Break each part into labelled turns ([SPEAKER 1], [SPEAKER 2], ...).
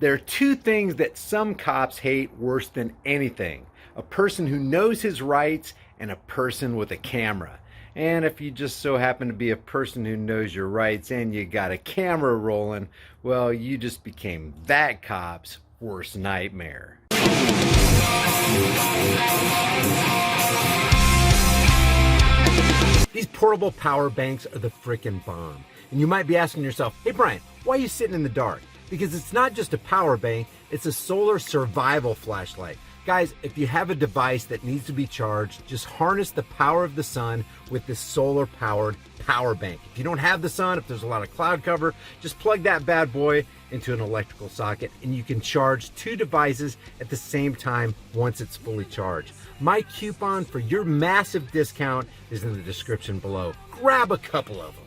[SPEAKER 1] There are two things that some cops hate worse than anything: a person who knows his rights and a person with a camera. And if you just so happen to be a person who knows your rights and you got a camera rolling, well, you just became that cop's worst nightmare. These portable power banks are the frickin' bomb. And you might be asking yourself, hey Brian, why are you sitting in the dark? Because it's not just a power bank, it's a solar survival flashlight. Guys, if you have a device that needs to be charged, just harness the power of the sun with this solar powered power bank. If you don't have the sun, if there's a lot of cloud cover, just plug that bad boy into an electrical socket and you can charge two devices at the same time once it's fully charged. My coupon for your massive discount is in the description below. Grab a couple of them.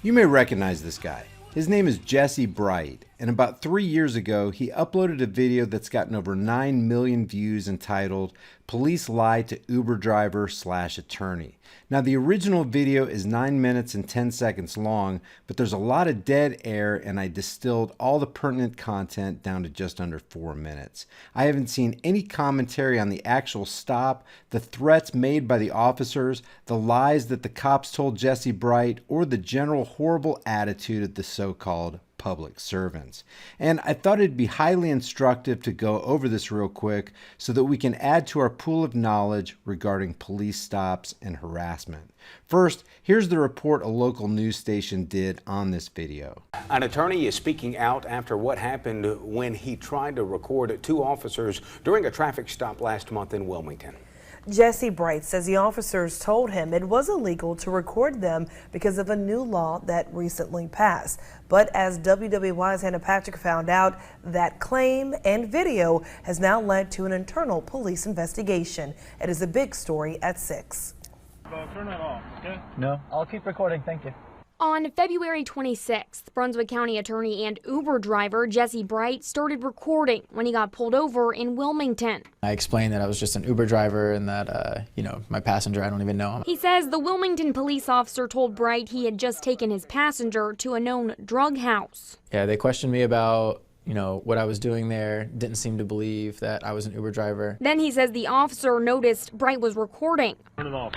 [SPEAKER 1] You may recognize this guy. His name is Jesse Bright, and about 3 years ago, he uploaded a video that's gotten over 9 million views entitled "Police Lie to Uber Driver / Attorney." Now, the original video is 9 minutes and 10 seconds long, but there's a lot of dead air, and I distilled all the pertinent content down to just under 4 minutes. I haven't seen any commentary on the actual stop, the threats made by the officers, the lies that the cops told Jesse Bright, or the general horrible attitude of the so-called public servants. And I thought it'd be highly instructive to go over this real quick so that we can add to our pool of knowledge regarding police stops and harassment. First, here's the report a local news station did on this video.
[SPEAKER 2] An attorney is speaking out after what happened when he tried to record two officers during a traffic stop last month in Wilmington.
[SPEAKER 3] Jesse Bright says the officers told him it was illegal to record them because of a new law that recently passed. But as WWY's Hannah Patrick found out, that claim and video has now led to an internal police investigation. It is a big story at 6.
[SPEAKER 4] Turn that off, okay?
[SPEAKER 5] No, I'll keep recording, thank you.
[SPEAKER 6] On February 26th, Brunswick County attorney and Uber driver Jesse Bright started recording when he got pulled over in Wilmington.
[SPEAKER 5] I explained that I was just an Uber driver and that, my passenger, I don't even know him.
[SPEAKER 6] He says the Wilmington police officer told Bright he had just taken his passenger to a known drug house.
[SPEAKER 5] Yeah, they questioned me about what I was doing there, didn't seem to believe that I was an Uber driver.
[SPEAKER 6] Then he says the officer noticed Bright was recording.
[SPEAKER 4] Turn it off.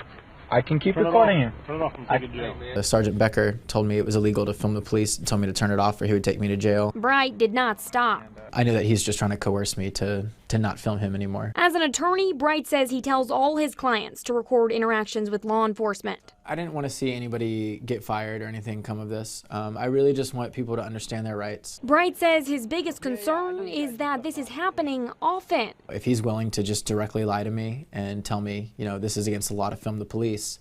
[SPEAKER 5] I can keep recording you.
[SPEAKER 4] Turn it off and take it to jail.
[SPEAKER 5] Sergeant Becker told me it was illegal to film the police and told me to turn it off or he would take me to jail.
[SPEAKER 6] Bright did not stop.
[SPEAKER 5] I knew that he's just trying to coerce me to not film him anymore.
[SPEAKER 6] As an attorney, Bright says he tells all his clients to record interactions with law enforcement.
[SPEAKER 5] I didn't want to see anybody get fired or anything come of this. I really just want people to understand their rights.
[SPEAKER 6] Bright says his biggest concern is that this is happening often.
[SPEAKER 5] If he's willing to just directly lie to me and tell me, this is against the law to film the police,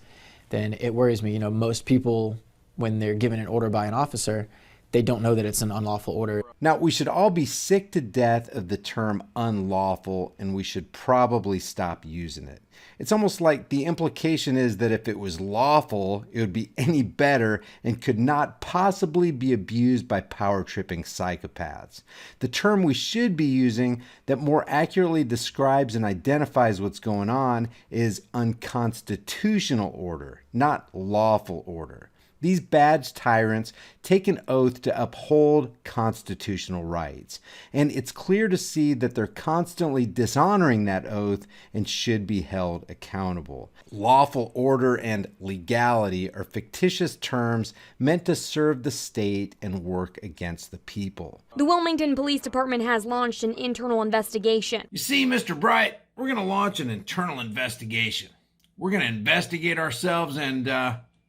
[SPEAKER 5] then it worries me. Most people, when they're given an order by an officer, they don't know that it's an unlawful order.
[SPEAKER 1] Now, we should all be sick to death of the term unlawful, and we should probably stop using it. It's almost like the implication is that if it was lawful, it would be any better and could not possibly be abused by power-tripping psychopaths. The term we should be using that more accurately describes and identifies what's going on is unconstitutional order, not lawful order. These badge tyrants take an oath to uphold constitutional rights, and it's clear to see that they're constantly dishonoring that oath and should be held accountable. Lawful order and legality are fictitious terms meant to serve the state and work against the people.
[SPEAKER 6] The Wilmington Police Department has launched an internal investigation.
[SPEAKER 7] You see, Mr. Bright, we're going to launch an internal investigation. We're going to investigate ourselves and,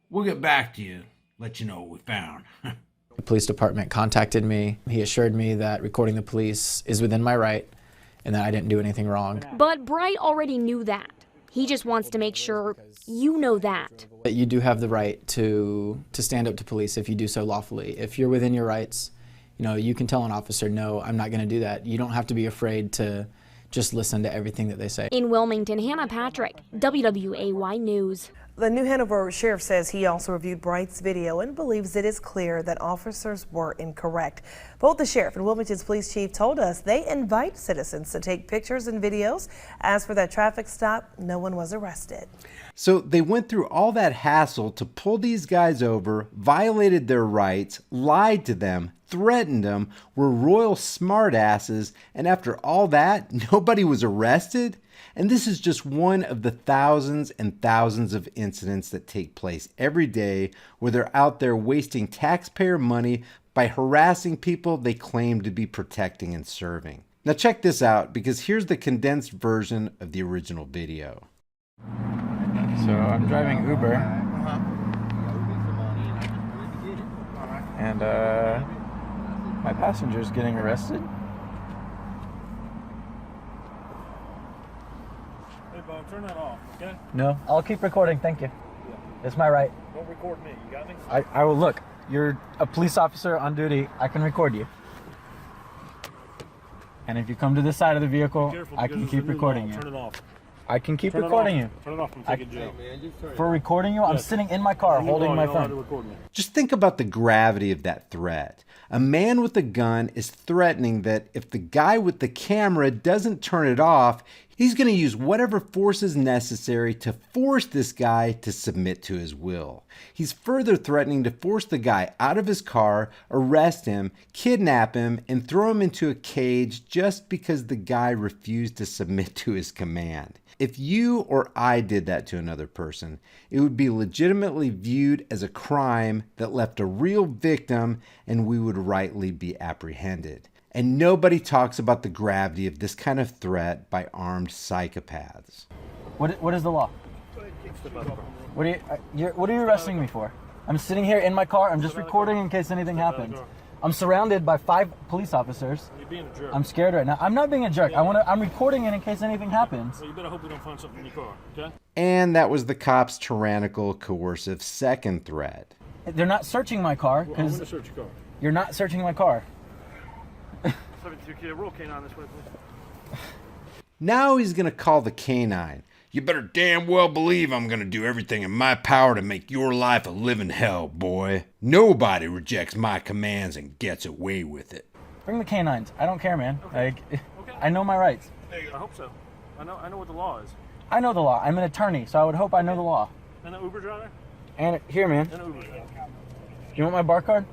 [SPEAKER 7] we'll get back to you, let you know what we found.
[SPEAKER 5] The police department contacted me. He assured me that recording the police is within my right and that I didn't do anything wrong.
[SPEAKER 6] But Bright already knew that. He just wants to make sure you know that.
[SPEAKER 5] That you do have the right to stand up to police if you do so lawfully. If you're within your rights, you can tell an officer, no, I'm not going to do that. You don't have to be afraid to just listen to everything that they say.
[SPEAKER 6] In Wilmington, Hannah Patrick, WWAY News.
[SPEAKER 3] The New Hanover sheriff says he also reviewed Bright's video and believes it is clear that officers were incorrect. Both the sheriff and Wilmington's police chief told us they invite citizens to take pictures and videos. As for that traffic stop, no one was arrested.
[SPEAKER 1] So they went through all that hassle to pull these guys over, violated their rights, lied to them, threatened him were royal smartasses, and after all that, nobody was arrested? And this is just one of the thousands and thousands of incidents that take place every day where they're out there wasting taxpayer money by harassing people they claim to be protecting and serving. Now check this out, because here's the condensed version of the original video.
[SPEAKER 5] So I'm driving Uber, and my passenger's getting arrested.
[SPEAKER 4] Hey, Bob, turn that off, okay?
[SPEAKER 5] No, I'll keep recording, thank you. It's my right.
[SPEAKER 4] Don't record me, you got me?
[SPEAKER 5] I will look. You're a police officer on duty. I can record you. And if you come to this side of the vehicle,
[SPEAKER 4] Careful,
[SPEAKER 5] I can
[SPEAKER 4] because
[SPEAKER 5] keep
[SPEAKER 4] it's a new
[SPEAKER 5] recording
[SPEAKER 4] law.
[SPEAKER 5] you.
[SPEAKER 4] Turn it off.
[SPEAKER 5] I can keep
[SPEAKER 4] Turn it
[SPEAKER 5] recording
[SPEAKER 4] off.
[SPEAKER 5] you.
[SPEAKER 4] Turn it off and take it jail.
[SPEAKER 5] For recording you, I'm
[SPEAKER 4] Yes.
[SPEAKER 5] sitting in my car holding my
[SPEAKER 4] You're allowed to
[SPEAKER 5] phone.
[SPEAKER 4] record me.
[SPEAKER 1] Just think about the gravity of that threat. A man with a gun is threatening that if the guy with the camera doesn't turn it off, he's going to use whatever force is necessary to force this guy to submit to his will. He's further threatening to force the guy out of his car, arrest him, kidnap him, and throw him into a cage just because the guy refused to submit to his command. If you or I did that to another person, it would be legitimately viewed as a crime that left a real victim, and we would rightly be apprehended. And nobody talks about the gravity of this kind of threat by armed psychopaths.
[SPEAKER 5] What is the law? What are you arresting me for? I'm sitting here in my car. I'm just recording in case anything happens. I'm surrounded by 5 police officers.
[SPEAKER 4] You're being a jerk.
[SPEAKER 5] I'm scared right now. I'm not being a jerk. I'm recording it in case anything happens.
[SPEAKER 4] Well, you better hope we don't find something in your car, okay?
[SPEAKER 1] And that was the cop's tyrannical, coercive second threat.
[SPEAKER 5] They're not searching my car
[SPEAKER 4] Well, I'm going
[SPEAKER 5] because
[SPEAKER 4] to search your car.
[SPEAKER 5] you're not searching my car.
[SPEAKER 4] 72 kid, roll canine this way, please.
[SPEAKER 1] Now he's gonna call the canine. You better damn well believe I'm gonna do everything in my power to make your life a living hell, boy. Nobody rejects my commands and gets away with it.
[SPEAKER 5] Bring the canines. I don't care, man.
[SPEAKER 4] Okay.
[SPEAKER 5] Like, I know my rights.
[SPEAKER 4] I hope so. I know what the law is.
[SPEAKER 5] I know the law. I'm an attorney, so I would hope I know the law.
[SPEAKER 4] And an Uber driver?
[SPEAKER 5] And here, man.
[SPEAKER 4] And an Uber driver.
[SPEAKER 5] You want my bar card?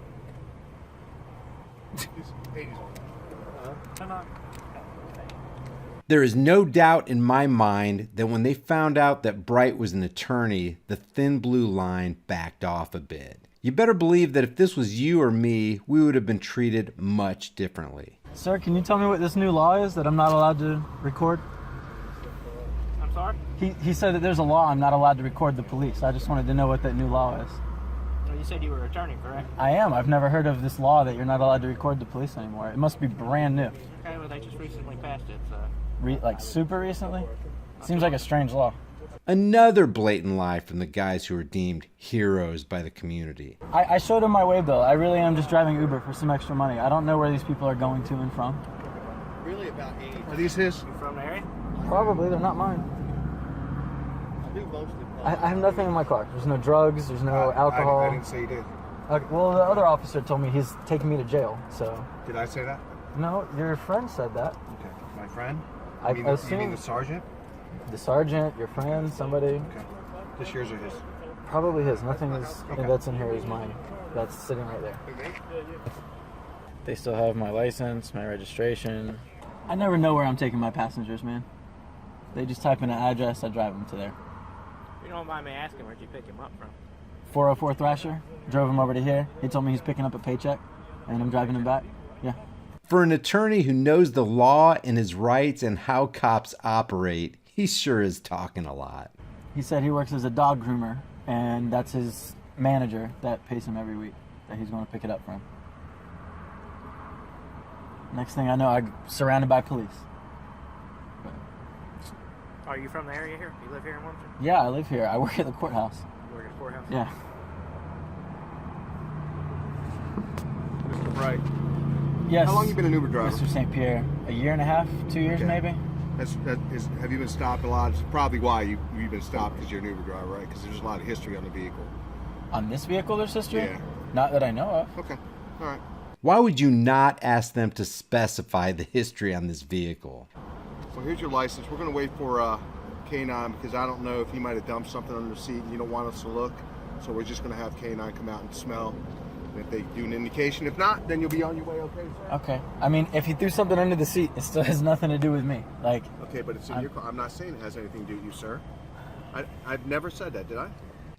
[SPEAKER 4] Turn on.
[SPEAKER 1] There is no doubt in my mind that when they found out that Bright was an attorney, the thin blue line backed off a bit. You better believe that if this was you or me, we would have been treated much differently.
[SPEAKER 5] Sir, can you tell me what this new law is that I'm not allowed to record?
[SPEAKER 4] I'm sorry?
[SPEAKER 5] He said that there's a law I'm not allowed to record the police. I just wanted to know what that new law is.
[SPEAKER 8] Well, you said you were an attorney, correct?
[SPEAKER 5] I am. I've never heard of this law that you're not allowed to record the police anymore. It must be brand new.
[SPEAKER 8] Okay, well, they just recently passed it, so.
[SPEAKER 5] Like super recently? Seems like a strange law.
[SPEAKER 1] Another blatant lie from the guys who are deemed heroes by the community.
[SPEAKER 5] I showed him my way bill. I really am just driving Uber for some extra money. I don't know where these people are going to and from.
[SPEAKER 8] Really about age.
[SPEAKER 9] Are these his?
[SPEAKER 8] You from the area?
[SPEAKER 5] Probably. They're not mine.
[SPEAKER 9] I do mostly.
[SPEAKER 5] I have nothing in my car. There's no drugs. There's no alcohol.
[SPEAKER 9] I didn't say you did.
[SPEAKER 5] Okay, well, the other officer told me he's taking me to jail, so.
[SPEAKER 9] Did I say that?
[SPEAKER 5] No, your friend said that.
[SPEAKER 9] Okay. My friend?
[SPEAKER 5] I
[SPEAKER 9] You mean the
[SPEAKER 5] assume
[SPEAKER 9] sergeant?
[SPEAKER 5] the sergeant, your friend, somebody.
[SPEAKER 9] Okay. This yours or his?
[SPEAKER 5] Probably his. Nothing is
[SPEAKER 9] Okay.
[SPEAKER 5] that's in here is mine. That's sitting right there. They still have my license, my registration. I never know where I'm taking my passengers, man. They just type in an address, I drive them to there.
[SPEAKER 8] If you don't mind me asking, where'd you pick him up from?
[SPEAKER 5] 404 Thrasher, drove him over to here. He told me he's picking up a paycheck, and I'm driving him back. Yeah.
[SPEAKER 1] For an attorney who knows the law and his rights and how cops operate, he sure is talking a lot.
[SPEAKER 5] He said he works as a dog groomer, and that's his manager that pays him every week that he's going to pick it up from. Next thing I know, I'm surrounded by police.
[SPEAKER 8] Are you from the area here? You live here in Wilmington?
[SPEAKER 5] Yeah, I live here. I work at the courthouse.
[SPEAKER 8] You work at the courthouse?
[SPEAKER 5] Yeah.
[SPEAKER 9] Mr. Bright.
[SPEAKER 5] Yes.
[SPEAKER 9] How long you been an Uber driver?
[SPEAKER 5] Mr. St. Pierre? A year and a half? 2 years
[SPEAKER 9] Okay.
[SPEAKER 5] maybe?
[SPEAKER 9] Have you been stopped a lot? It's probably why you've been stopped, because you're an Uber driver, right? Because there's a lot of history on the vehicle.
[SPEAKER 5] On this vehicle there's history?
[SPEAKER 9] Yeah.
[SPEAKER 5] Not that I know of.
[SPEAKER 9] Okay. All right.
[SPEAKER 1] Why would you not ask them to specify the history on this vehicle?
[SPEAKER 9] So here's your license. We're going to wait for K9 because I don't know if he might have dumped something under the seat and you don't want us to look. So we're just going to have K9 come out and smell If they do an indication, if not, then you'll be on your way, okay, sir?
[SPEAKER 5] Okay. I mean, if he threw something under the seat, it still has nothing to do with me. Like.
[SPEAKER 9] Okay, but it's in your car. I'm not saying it has anything to do with you, sir. I've never said that, did I?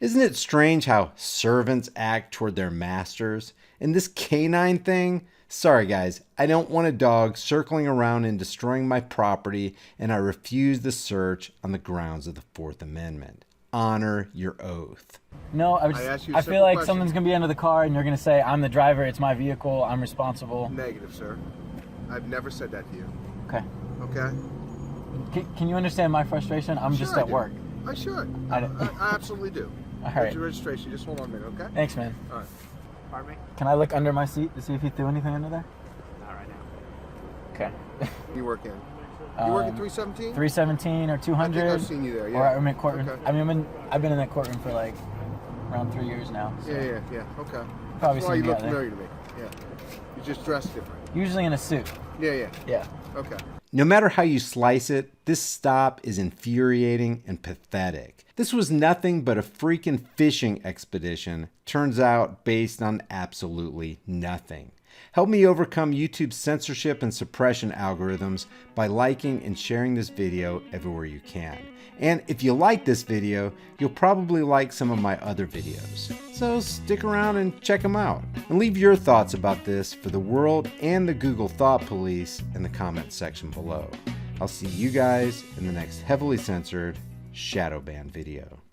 [SPEAKER 1] Isn't it strange how servants act toward their masters? And this canine thing? Sorry guys, I don't want a dog circling around and destroying my property, and I refuse the search on the grounds of the Fourth Amendment. Honor your oath.
[SPEAKER 5] No, I feel like someone's going to be under the car and you're going to say, I'm the driver, it's my vehicle, I'm responsible.
[SPEAKER 9] Negative, sir. I've never said that to you.
[SPEAKER 5] Okay.
[SPEAKER 9] Okay?
[SPEAKER 5] Can you understand my frustration? I'm just at work.
[SPEAKER 9] I should. I absolutely do.
[SPEAKER 5] All right.
[SPEAKER 9] What's your registration? Just hold on a minute, okay?
[SPEAKER 5] Thanks, man.
[SPEAKER 9] All right.
[SPEAKER 8] Pardon me?
[SPEAKER 5] Can I look under my seat to see if he threw anything under there?
[SPEAKER 8] Not right now.
[SPEAKER 5] Okay.
[SPEAKER 9] You work in? You work at 317?
[SPEAKER 5] 317 or 200.
[SPEAKER 9] I think I've seen you there, yeah.
[SPEAKER 5] Or I'm in courtroom.
[SPEAKER 9] Okay.
[SPEAKER 5] I mean, I've been in that courtroom for like around 3 years now. So.
[SPEAKER 9] Yeah, okay.
[SPEAKER 5] Probably
[SPEAKER 9] That's why
[SPEAKER 5] seen
[SPEAKER 9] you
[SPEAKER 5] me
[SPEAKER 9] look
[SPEAKER 5] out there.
[SPEAKER 9] familiar to me. Yeah. You just dress different.
[SPEAKER 5] Usually in a suit.
[SPEAKER 9] Yeah.
[SPEAKER 5] Yeah.
[SPEAKER 9] Okay.
[SPEAKER 1] No matter how you slice it, this stop is infuriating and pathetic. This was nothing but a freaking fishing expedition, turns out based on absolutely nothing. Help me overcome YouTube's censorship and suppression algorithms by liking and sharing this video everywhere you can. And if you like this video, you'll probably like some of my other videos. So stick around and check them out. And leave your thoughts about this for the world and the Google Thought Police in the comments section below. I'll see you guys in the next heavily censored shadow ban video.